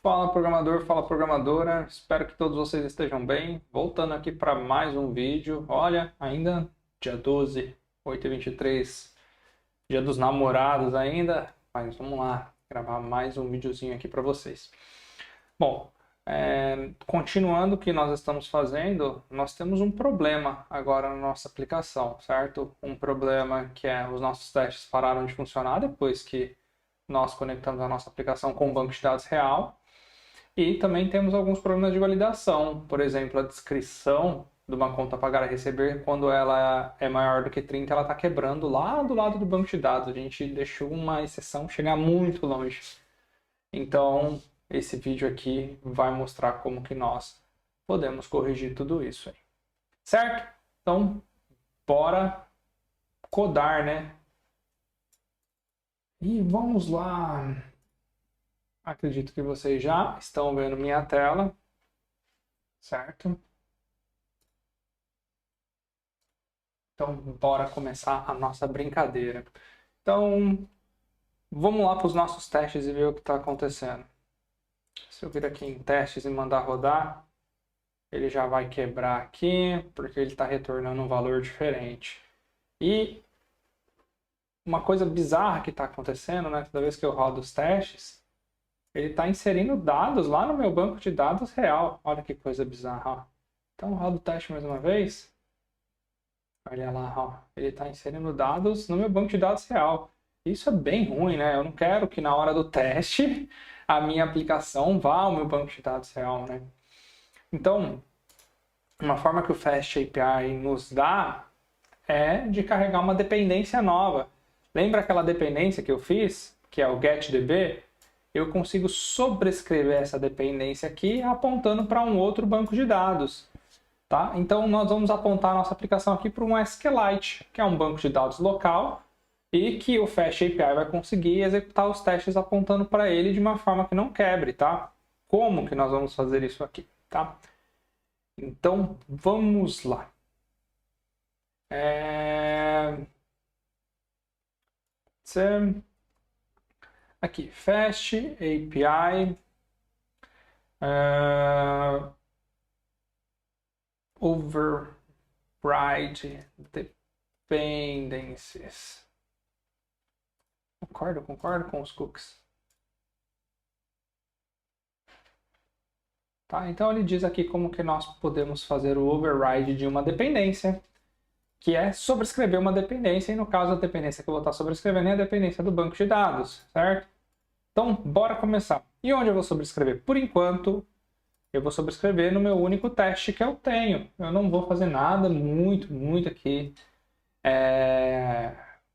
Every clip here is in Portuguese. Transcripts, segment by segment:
Fala programador, fala programadora, espero que todos vocês estejam bem. Voltando aqui para mais um vídeo. Olha, ainda dia 12, 8h23, dia dos namorados ainda, mas vamos lá, gravar mais um videozinho aqui para vocês. Bom, continuando o que nós estamos fazendo, nós temos um problema agora na nossa aplicação, certo? Um problema que é os nossos testes pararam de funcionar depois que nós conectamos a nossa aplicação com o banco de dados real. E também temos alguns problemas de validação, por exemplo, a descrição de uma conta pagar a receber, quando ela é maior do que 30, ela está quebrando lá do lado do banco de dados. A gente deixou uma exceção chegar muito longe. Então, esse vídeo aqui vai mostrar como que nós podemos corrigir tudo isso aí. Certo? Então, bora codar, né? E vamos lá. Acredito que vocês já estão vendo minha tela, certo? Então, bora começar a nossa brincadeira. Então, vamos lá para os nossos testes e ver o que está acontecendo. Se eu vir aqui em testes e mandar rodar, ele já vai quebrar aqui, porque ele está retornando um valor diferente. E uma coisa bizarra que está acontecendo, né? Toda vez que eu rodo os testes, ele está inserindo dados lá no meu banco de dados real. Olha que coisa bizarra, ó. Então, rodo o teste mais uma vez. Olha lá, ó. Ele está inserindo dados no meu banco de dados real. Isso é bem ruim, né? Eu não quero que na hora do teste a minha aplicação vá ao meu banco de dados real, né? Então, uma forma que o Fast API nos dá é de carregar uma dependência nova. Lembra aquela dependência que eu fiz, que é o getDB? Eu consigo sobrescrever essa dependência aqui apontando para um outro banco de dados. Tá? Então, nós vamos apontar a nossa aplicação aqui para um SQLite, que é um banco de dados local, e que o Fast API vai conseguir executar os testes apontando para ele de uma forma que não quebre. Tá? Como que nós vamos fazer isso aqui? Tá? Então, vamos lá. Aqui, Fast API override dependencies. Concordo com os cookies. Tá? Então ele diz aqui como que nós podemos fazer o override de uma dependência, que é sobrescrever uma dependência, e no caso a dependência que eu vou estar sobrescrevendo é a dependência do banco de dados, certo? Então, bora começar. E onde eu vou sobrescrever? Por enquanto, eu vou sobrescrever no meu único teste que eu tenho. Eu não vou fazer nada muito aqui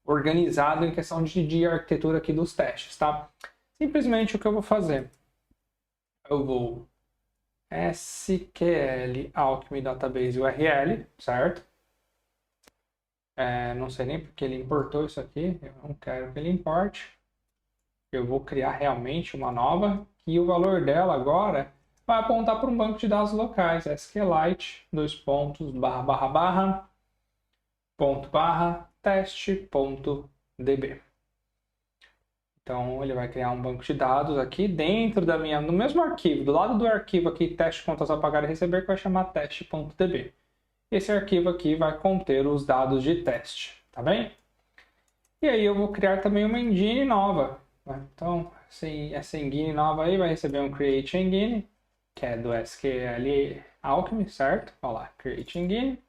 organizado em questão de arquitetura aqui dos testes, tá? Simplesmente o que eu vou fazer? Eu vou SQL Alchemy Database URL, certo? Não sei nem porque ele importou isso aqui, eu não quero que ele importe. Eu vou criar realmente uma nova, e o valor dela agora vai apontar para um banco de dados locais, SQLite, teste.db. Então ele vai criar um banco de dados aqui dentro no mesmo arquivo, do lado do arquivo aqui, teste contas a pagar e receber, que vai chamar teste.db. Esse arquivo aqui vai conter os dados de teste, tá bem? E aí eu vou criar também uma engine nova. Então, essa engine nova aí vai receber um create engine, que é do SQL Alchemy, certo? Olha lá, create engine.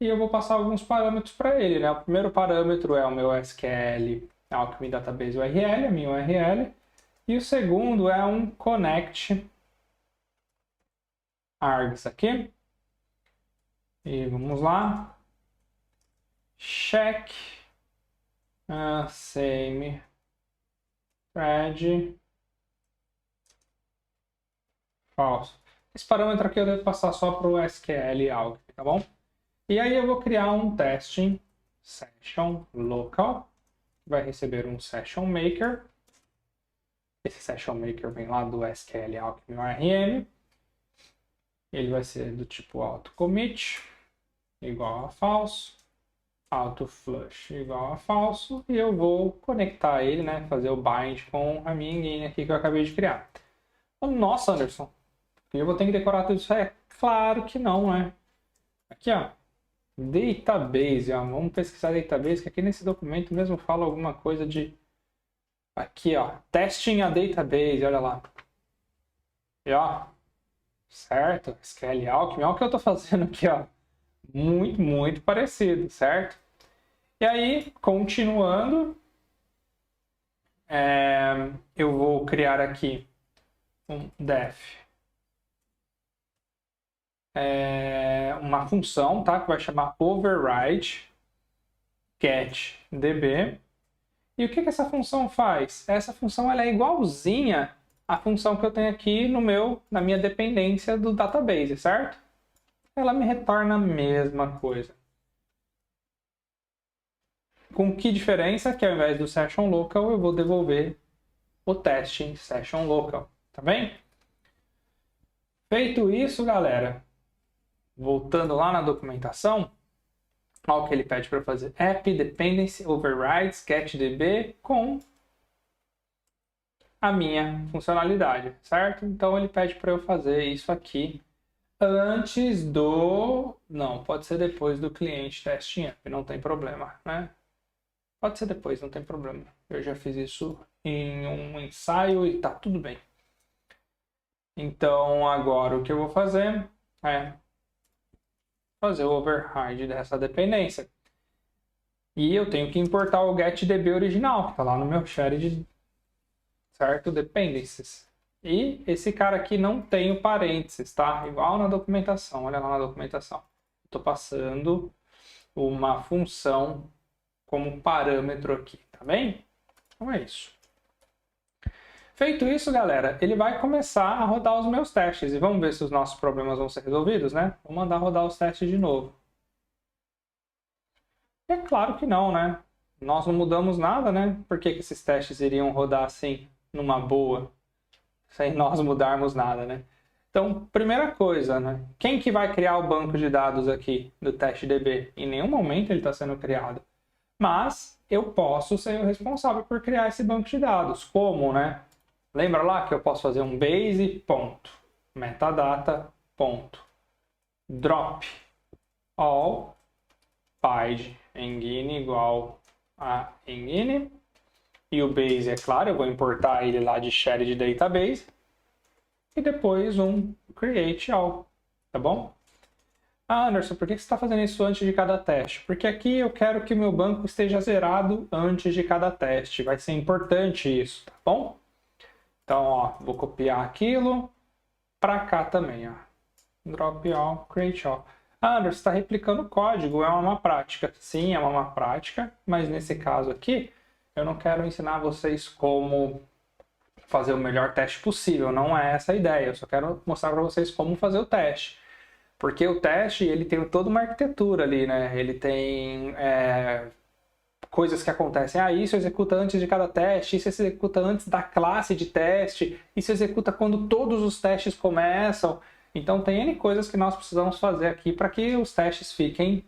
E eu vou passar alguns parâmetros para ele, né? O primeiro parâmetro é o meu SQL Alchemy Database URL, a minha URL. E o segundo é um connect args aqui. E vamos lá. Check same thread falso. Esse parâmetro aqui eu devo passar só para o SQL Alchemy, tá bom? E aí eu vou criar um testing session local, que vai receber um session maker. Esse session maker vem lá do SQL Alchemy ORM. Ele vai ser do tipo autocommit igual a falso, autoflush igual a falso, e eu vou conectar ele, né, fazer o bind com a minha engine aqui que eu acabei de criar. Oh, nossa, Anderson, eu vou ter que decorar tudo isso? É claro que não, né? Aqui, ó, database, ó, vamos pesquisar database, que aqui nesse documento mesmo fala alguma coisa de... Aqui, ó, testing a database, olha lá. E, ó, certo? SQL Alchemy, olha o que eu tô fazendo aqui, ó. Muito, muito parecido, certo? E aí, continuando, eu vou criar aqui um def, uma função, tá? Que vai chamar override getDB. E o que que essa função faz? Essa função ela é igualzinha à função que eu tenho aqui na minha dependência do database, certo? Ela me retorna a mesma coisa. Com que diferença? Que ao invés do session local, eu vou devolver o testing session local, tá bem? Feito isso, galera, voltando lá na documentação, olha o que ele pede para fazer. App Dependency Overrides GetDB com a minha funcionalidade, certo? Então ele pede para eu fazer isso aqui antes do... Não, pode ser depois do cliente testing app, não tem problema, né? Pode ser depois, não tem problema. Eu já fiz isso em um ensaio e tá tudo bem. Então agora o que eu vou fazer é fazer o override dessa dependência. E eu tenho que importar o getDB original, que está lá no meu shared, certo? Dependencies. E esse cara aqui não tem o parênteses, tá? Igual na documentação, olha lá na documentação. Estou passando uma função como parâmetro aqui, tá bem? Então é isso. Feito isso, galera, ele vai começar a rodar os meus testes. E vamos ver se os nossos problemas vão ser resolvidos, né? Vou mandar rodar os testes de novo. É claro que não, né? Nós não mudamos nada, né? Por que que esses testes iriam rodar assim, numa boa, sem nós mudarmos nada, né? Então, primeira coisa, né? Quem que vai criar o banco de dados aqui do TestDB? Em nenhum momento ele está sendo criado. Mas eu posso ser o responsável por criar esse banco de dados. Como, né? Lembra lá que eu posso fazer um base, ponto, metadata, ponto, drop, all, pid, engine igual a engine. E o base, é claro, eu vou importar ele lá de shared database. E depois um create all, tá bom? Ah, Anderson, por que você está fazendo isso antes de cada teste? Porque aqui eu quero que o meu banco esteja zerado antes de cada teste. Vai ser importante isso, tá bom? Então, ó, vou copiar aquilo para cá também, ó. Drop all, create all. Ah, Anderson, você está replicando o código, é uma má prática. Sim, é uma má prática, mas nesse caso aqui, eu não quero ensinar vocês como fazer o melhor teste possível, não é essa a ideia. Eu só quero mostrar para vocês como fazer o teste. Porque o teste, ele tem toda uma arquitetura ali, né? Ele tem coisas que acontecem. Ah, isso executa antes de cada teste, isso executa antes da classe de teste, isso executa quando todos os testes começam. Então tem N coisas que nós precisamos fazer aqui para que os testes fiquem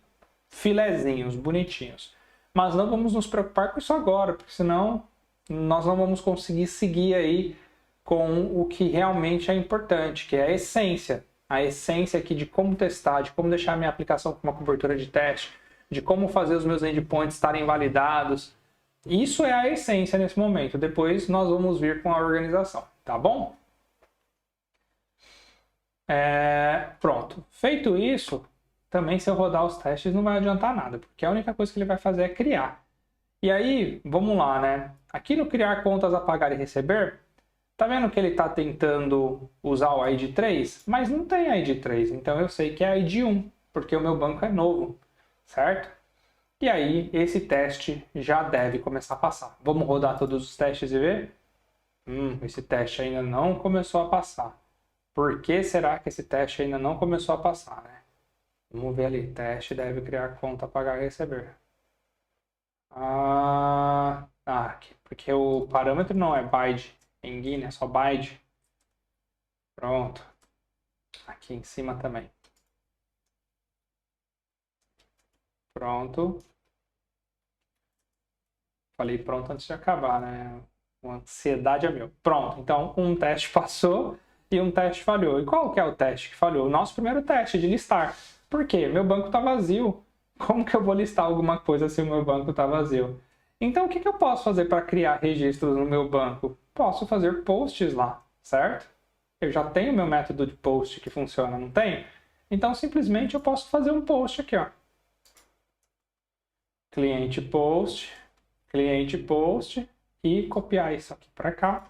filezinhos, bonitinhos. Mas não vamos nos preocupar com isso agora, porque senão nós não vamos conseguir seguir aí com o que realmente é importante, que é a essência. A essência aqui de como testar, de como deixar a minha aplicação com uma cobertura de teste, de como fazer os meus endpoints estarem validados. Isso é a essência nesse momento. Depois nós vamos vir com a organização, tá bom? Pronto. Feito isso, também se eu rodar os testes não vai adiantar nada, porque a única coisa que ele vai fazer é criar. E aí, vamos lá, né? Aqui no criar contas a pagar e receber, tá vendo que ele está tentando usar o ID 3? Mas não tem ID 3, então eu sei que é ID 1, porque o meu banco é novo, certo? E aí, esse teste já deve começar a passar. Vamos rodar todos os testes e ver? Esse teste ainda não começou a passar. Por que será que esse teste ainda não começou a passar, né? Vamos ver ali. Teste deve criar conta, pagar e receber. Aqui, porque o parâmetro não é byte. Engine é só byte. Pronto. Aqui em cima também. Pronto. Falei pronto antes de acabar, né? Uma ansiedade é meu. Pronto. Então, um teste passou. e um teste falhou. E qual que é o teste que falhou? O nosso primeiro teste de listar. Por quê? Meu banco está vazio. Como que eu vou listar alguma coisa se o meu banco está vazio? Então, o que eu posso fazer para criar registros no meu banco? Posso fazer posts lá, certo? Eu já tenho meu método de post que funciona, não tem? Então, simplesmente eu posso fazer um post aqui, ó. Cliente post e copiar isso aqui para cá.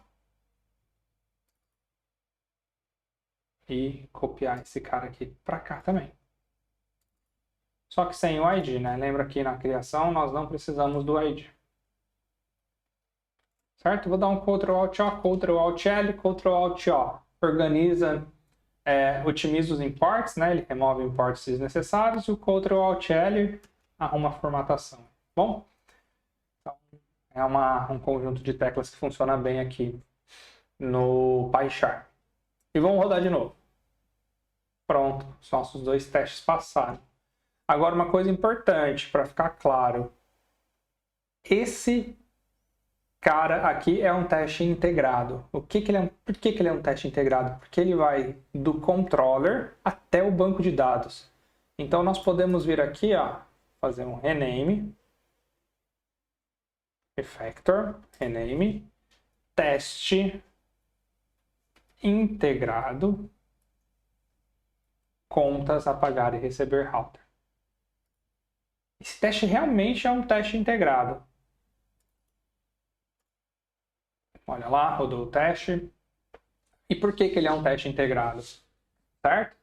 E copiar esse cara aqui para cá também. Só que sem o ID, né? Lembra que na criação nós não precisamos do ID. Certo? Vou dar um Ctrl Alt O, Ctrl Alt L, Ctrl Alt O. Organiza, otimiza os imports, né? Ele remove imports desnecessários e o Ctrl Alt L arruma a formatação. Bom? Então, é um conjunto de teclas que funciona bem aqui no PyCharm. E vamos rodar de novo. Pronto, os nossos 2 testes passaram. Agora, uma coisa importante para ficar claro. Esse cara aqui é um teste integrado. Por que ele é um teste integrado? Porque ele vai do controller até o banco de dados. Então, nós podemos vir aqui, ó, fazer um rename, refactor, rename, teste integrado, contas a pagar e receber router. Esse teste realmente é um teste integrado. Olha lá, rodou o teste. E por que ele é um teste integrado? Certo?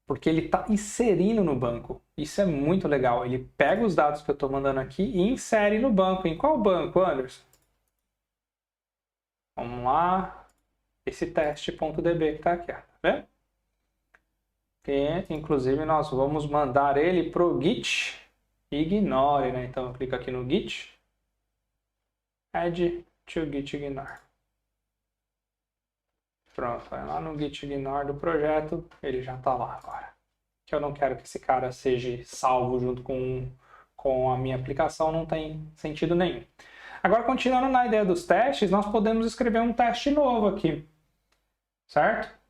Porque ele está inserindo no banco. Isso é muito legal. Ele pega os dados que eu estou mandando aqui e insere no banco. Em qual banco, Anderson? Vamos lá. Esse teste.db que está aqui. Tá vendo? E, inclusive, nós vamos mandar ele para o Git ignore, né? Então, eu clico aqui no Git. Add to Git ignore. Pronto, vai lá no Git ignore do projeto, ele já está lá agora. Que eu não quero que esse cara seja salvo junto com a minha aplicação, não tem sentido nenhum. Agora, continuando na ideia dos testes, nós podemos escrever um teste novo aqui, certo?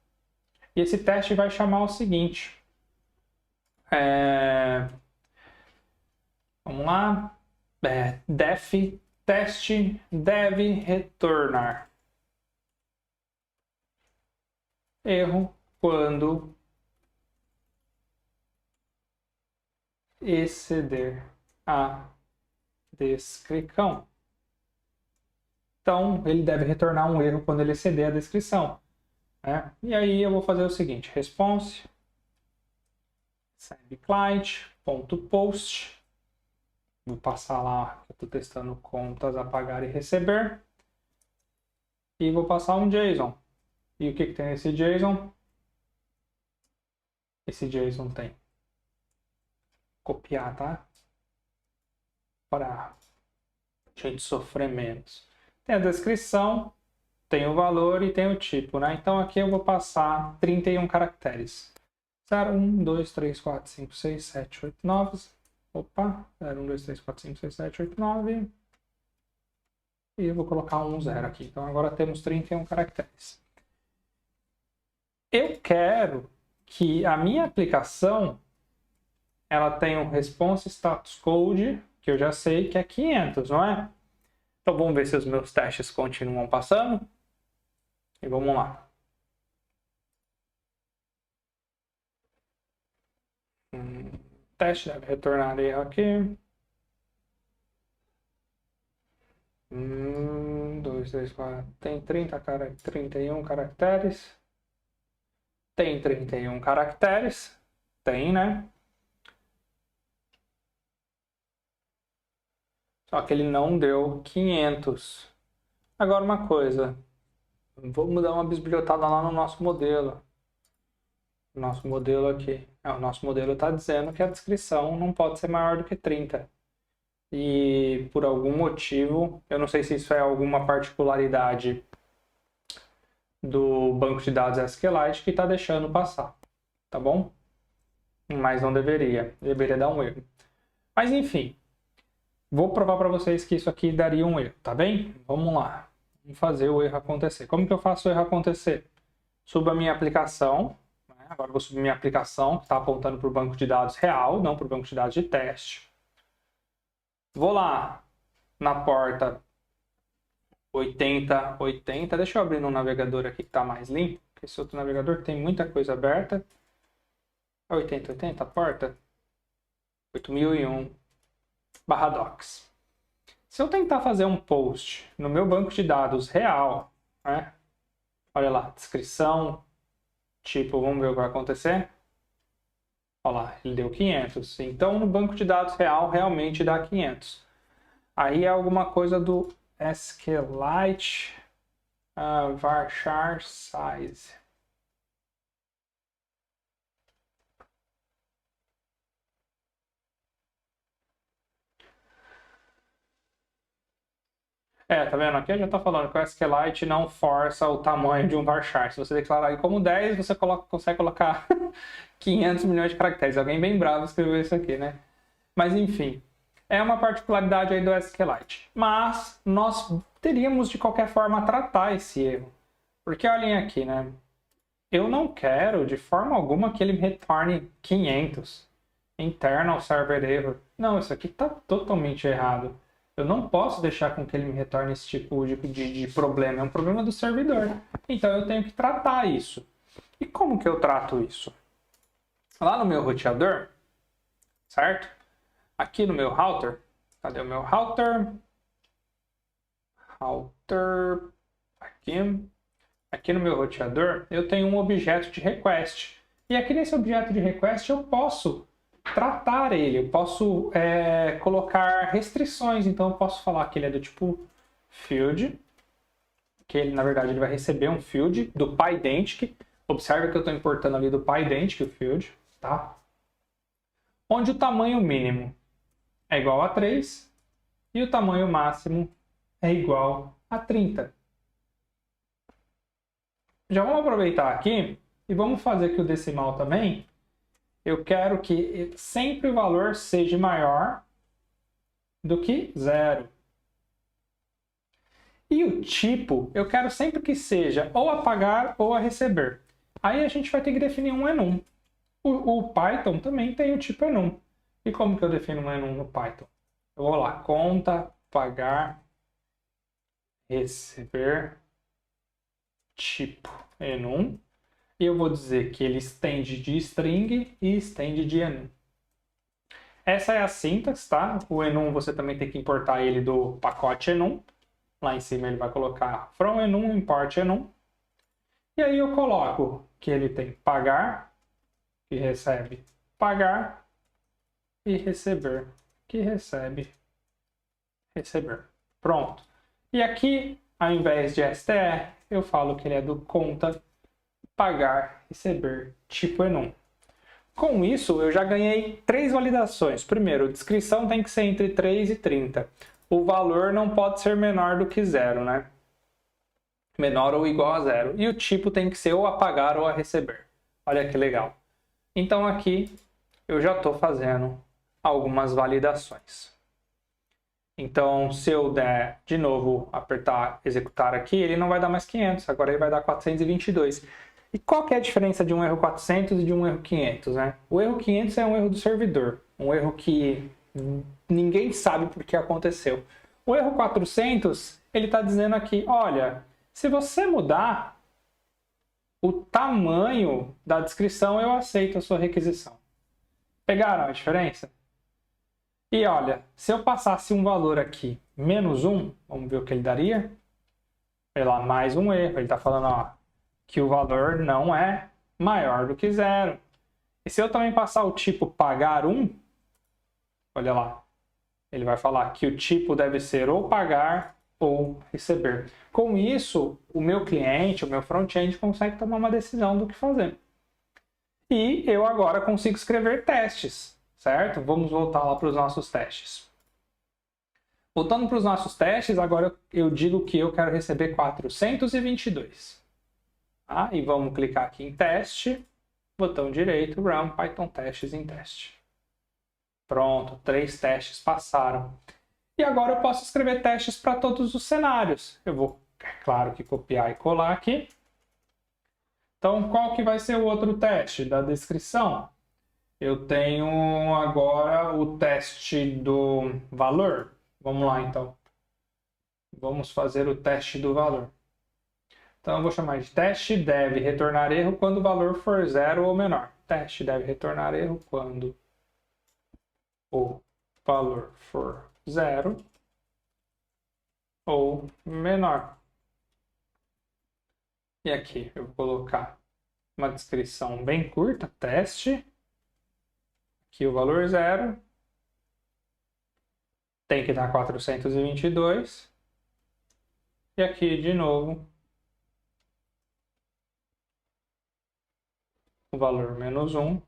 E esse teste vai chamar o seguinte. Vamos lá. Def teste deve retornar erro quando exceder a descrição. Então, ele deve retornar um erro quando ele exceder a descrição. Né? E aí eu vou fazer o seguinte, response client.post, vou passar lá, eu estou testando contas a pagar e receber, e vou passar um JSON. E o que tem nesse JSON? Esse JSON tem. Copiar, tá? Para a gente sofrer menos. Tem a descrição, tem o valor e tem o tipo, né? Então aqui eu vou passar 31 caracteres. 0, 1, 2, 3, 4, 5, 6, 7, 8, 9. Opa, 0, 1, 2, 3, 4, 5, 6, 7, 8, 9. E eu vou colocar um 0 aqui. Então agora temos 31 caracteres. Eu quero que a minha aplicação ela tenha um response status code, que eu já sei que é 500, não é? Então vamos ver se os meus testes continuam passando. E vamos lá. Teste deve retornar erro aqui. 2, 3, 4. Tem 31 caracteres. Tem 31 caracteres. Tem, né? Só que ele não deu 500. Agora uma coisa. Vamos dar uma bisbilhotada lá no nosso modelo. Nosso modelo aqui. O nosso modelo está dizendo que a descrição não pode ser maior do que 30. E por algum motivo, eu não sei se isso é alguma particularidade do banco de dados SQLite que está deixando passar. Tá bom? Mas não deveria. Deveria dar um erro. Mas enfim. Vou provar para vocês que isso aqui daria um erro, tá bem? Vamos lá. Vamos fazer o erro acontecer. Como que eu faço o erro acontecer? Subo a minha aplicação. Agora eu vou subir minha aplicação, que está apontando para o banco de dados real, não para o banco de dados de teste. Vou lá na porta 8080. Deixa eu abrir no navegador aqui que está mais limpo, porque esse outro navegador tem muita coisa aberta. 8080, a porta 8001/docs. Se eu tentar fazer um post no meu banco de dados real, né? Olha lá, descrição, tipo, vamos ver o que vai acontecer. Olha lá, ele deu 500. Então, no banco de dados real, realmente dá 500. Aí é alguma coisa do SQLite varchar size. Tá vendo? Aqui já está falando que o SQLite não força o tamanho de um varchar. Se você declarar aí como 10, você consegue colocar 500 milhões de caracteres. Alguém bem bravo escreveu isso aqui, né? Mas enfim, é uma particularidade aí do SQLite. Mas nós teríamos de qualquer forma tratar esse erro. Porque olhem aqui, né? Eu não quero de forma alguma que ele me retorne 500. Internal server error. Não, isso aqui está totalmente errado. Eu não posso deixar com que ele me retorne esse tipo de problema. É um problema do servidor. Então eu tenho que tratar isso. E como que eu trato isso? Lá no meu roteador, certo? Aqui no meu router. Cadê o meu router? Router. Aqui. Aqui no meu roteador, eu tenho um objeto de request. E aqui nesse objeto de request eu posso tratar ele, eu posso colocar restrições. Então eu posso falar que ele é do tipo field, que ele, na verdade, ele vai receber um field do PyIdentic. Observe que eu estou importando ali do PyIdentic o field, tá? Onde o tamanho mínimo é igual a 3 e o tamanho máximo é igual a 30. Já vamos aproveitar aqui e vamos fazer aqui o decimal também. Eu quero que sempre o valor seja maior do que 0. E o tipo, eu quero sempre que seja ou a pagar ou a receber. Aí a gente vai ter que definir um enum. O Python também tem o tipo enum. E como que eu defino um enum no Python? Eu vou lá, conta, pagar, receber, tipo enum. E eu vou dizer que ele estende de string e estende de enum. Essa é a sintaxe, tá? O enum você também tem que importar ele do pacote enum. Lá em cima ele vai colocar from enum import enum. E aí eu coloco que ele tem pagar, que recebe pagar, e receber, que recebe receber. Pronto. E aqui, ao invés de str, eu falo que ele é do conta pagar, receber, tipo enum. Com isso, eu já ganhei 3 validações. Primeiro, a descrição tem que ser entre 3 e 30. O valor não pode ser menor do que 0, né? Menor ou igual a 0. E o tipo tem que ser ou a pagar ou a receber. Olha que legal. Então aqui eu já estou fazendo algumas validações. Então, se eu der de novo apertar executar aqui, ele não vai dar mais 500, agora ele vai dar 422. E qual que é a diferença de um erro 400 e de um erro 500, né? O erro 500 é um erro do servidor, um erro que ninguém sabe por que aconteceu. O erro 400, ele está dizendo aqui, olha, se você mudar o tamanho da descrição, eu aceito a sua requisição. Pegaram a diferença? E olha, se eu passasse um valor aqui, menos 1, vamos ver o que ele daria. Olha lá, mais um erro. Ele está falando ó, que o valor não é maior do que 0. E se eu também passar o tipo pagar 1, olha lá, ele vai falar que o tipo deve ser ou pagar ou receber. Com isso, o meu cliente, o meu front-end consegue tomar uma decisão do que fazer. E eu agora consigo escrever testes, certo? Vamos voltar lá para os nossos testes. Voltando para os nossos testes, agora eu digo que eu quero receber 422. Tá? E vamos clicar aqui em teste, botão direito, Run Python testes em teste. Pronto, 3 testes passaram. E agora eu posso escrever testes para todos os cenários. Eu vou, é claro que copiar e colar aqui. Então, qual que vai ser o outro teste da descrição? Eu tenho agora o teste do valor. Vamos lá, então. Vamos fazer o teste do valor. Então, eu vou chamar de teste deve retornar erro quando o valor for 0 ou menor. Teste deve retornar erro quando o valor for 0 ou menor. E aqui eu vou colocar uma descrição bem curta, teste. Aqui o valor 0. Tem que dar 422. E aqui, de novo, o valor menos 1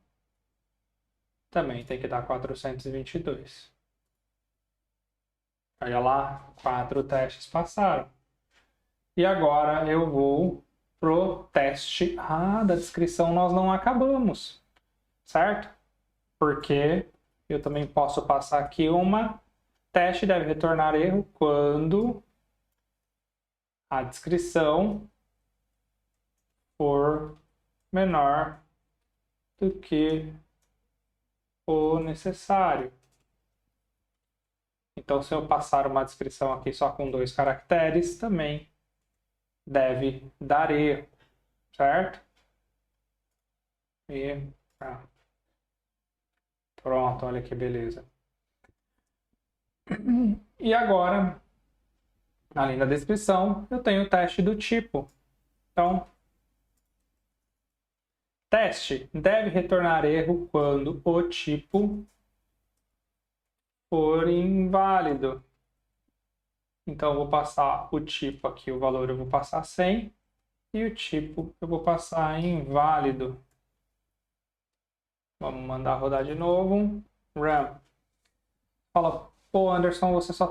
também tem que dar 422. Olha lá, 4 testes passaram. E agora eu vou pro teste da descrição. Nós não acabamos, certo? Porque eu também posso passar aqui uma teste deve retornar erro quando a descrição for menor do que o necessário. Então, se eu passar uma descrição aqui só com 2 caracteres, também deve dar erro, certo? E pronto, olha que beleza. E agora, além da descrição, eu tenho o teste do tipo. Então, teste deve retornar erro quando o tipo for inválido. Então, eu vou passar o tipo aqui, o valor eu vou passar 100 e o tipo eu vou passar inválido. Vamos mandar rodar de novo. Run. Fala, pô, Anderson, você só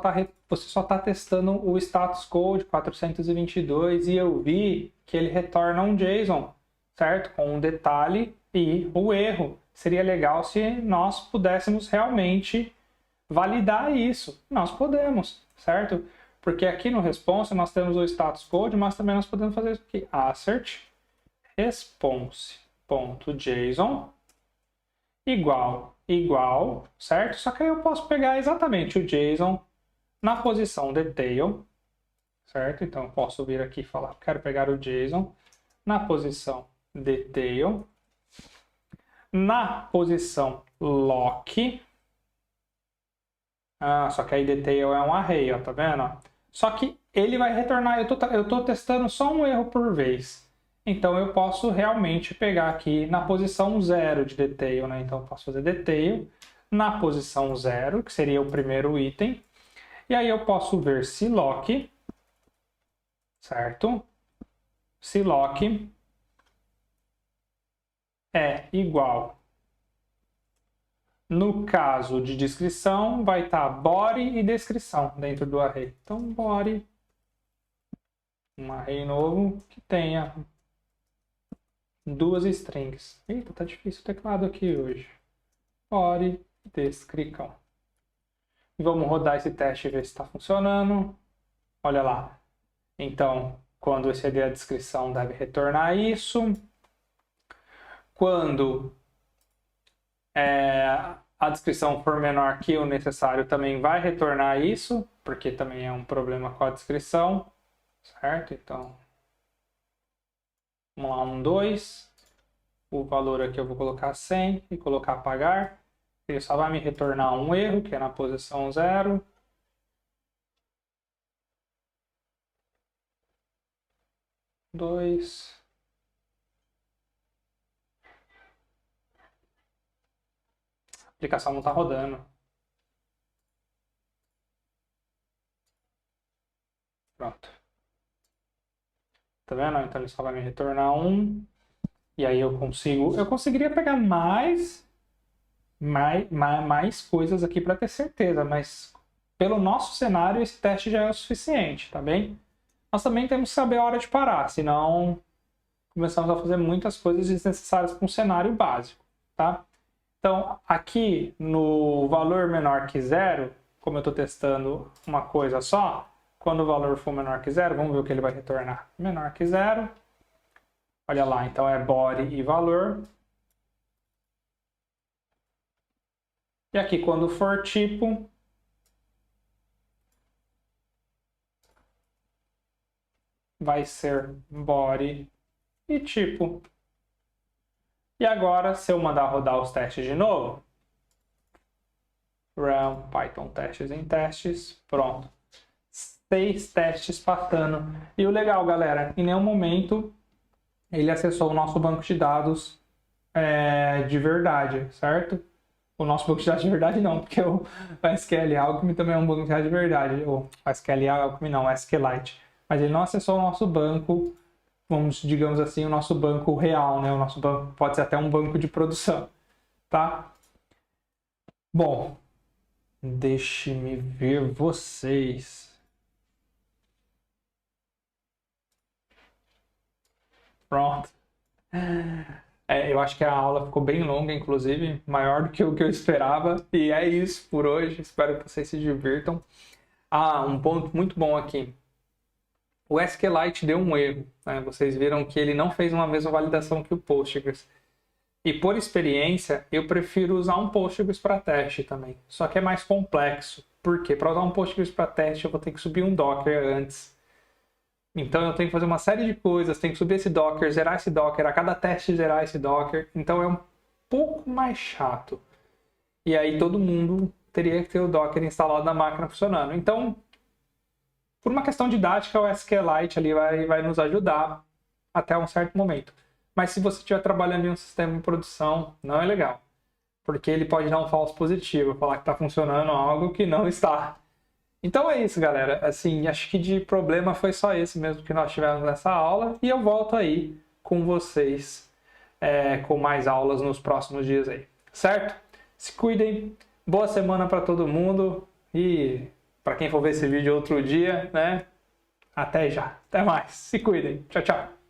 tá testando o status code 422 e eu vi que ele retorna um JSON, certo? Com um detalhe e o erro. Seria legal se nós pudéssemos realmente validar isso. Nós podemos, certo? Porque aqui no response nós temos o status code, mas também nós podemos fazer isso aqui. Assert response.json igual, certo? Só que aí eu posso pegar exatamente o JSON na posição detail, certo? Então eu posso vir aqui e falar, quero pegar o JSON na posição detail, na posição lock. Só que aí detail é um array, ó, tá vendo? Só que ele vai retornar, eu tô testando só um erro por vez. Então eu posso realmente pegar aqui na posição 0 de detail, né? Então eu posso fazer detail na posição 0, que seria o primeiro item. E aí eu posso ver se lock, certo? Se lock é igual. No caso de descrição, vai estar body e descrição dentro do array. Então, body, um array novo que tenha 2 strings. Eita, tá difícil o teclado aqui hoje. Body, descrição. E vamos rodar esse teste e ver se está funcionando. Olha lá. Então, quando exceder a descrição, deve retornar isso. Quando a descrição for menor que o necessário, também vai retornar isso, porque também é um problema com a descrição, certo? Então, vamos lá, 2. O valor aqui eu vou colocar 100 e colocar apagar. Ele só vai me retornar um erro, que é na posição 0. A aplicação não está rodando. Pronto. Tá vendo? Então ele só vai me retornar 1. E aí eu conseguiria pegar mais coisas aqui para ter certeza, mas pelo nosso cenário esse teste já é o suficiente, tá bem? Nós também temos que saber a hora de parar, senão começamos a fazer muitas coisas desnecessárias com um cenário básico, tá? Então, aqui no valor menor que 0, como eu estou testando uma coisa só, quando o valor for menor que 0, vamos ver o que ele vai retornar. Menor que 0, Olha lá, então é body e valor. E aqui, quando for tipo, vai ser body e tipo. E agora, se eu mandar rodar os testes de novo, run Python testes em testes, pronto. 6 testes passando. E o legal, galera, em nenhum momento ele acessou o nosso banco de dados de verdade, certo? O nosso banco de dados de verdade não, porque o SQL Alchemy também é um banco de dados de verdade. O SQL Alchemy não, o SQLite. Mas ele não acessou o nosso banco, digamos assim, o nosso banco real, né? O nosso banco pode ser até um banco de produção, tá? Bom, deixe-me ver vocês. Pronto. Eu acho que a aula ficou bem longa, inclusive, maior do que o que eu esperava. E é isso por hoje. Espero que vocês se divirtam. Um ponto muito bom aqui. O SQLite deu um erro, né? Vocês viram que ele não fez uma mesma validação que o Postgres. E por experiência, eu prefiro usar um Postgres para teste também. Só que é mais complexo. Por quê? Para usar um Postgres para teste, eu vou ter que subir um Docker antes. Então eu tenho que fazer uma série de coisas, tenho que subir esse Docker, zerar esse Docker, a cada teste zerar esse Docker. Então é um pouco mais chato. E aí todo mundo teria que ter o Docker instalado na máquina funcionando. Então, por uma questão didática, o SQLite ali vai nos ajudar até um certo momento. Mas se você estiver trabalhando em um sistema em produção, não é legal. Porque ele pode dar um falso positivo, falar que está funcionando algo que não está. Então é isso, galera. Assim, acho que de problema foi só esse mesmo que nós tivemos nessa aula. E eu volto aí com vocês com mais aulas nos próximos dias aí. Certo? Se cuidem. Boa semana para todo mundo. E para quem for ver esse vídeo outro dia, né? Até já. Até mais. Se cuidem. Tchau, tchau.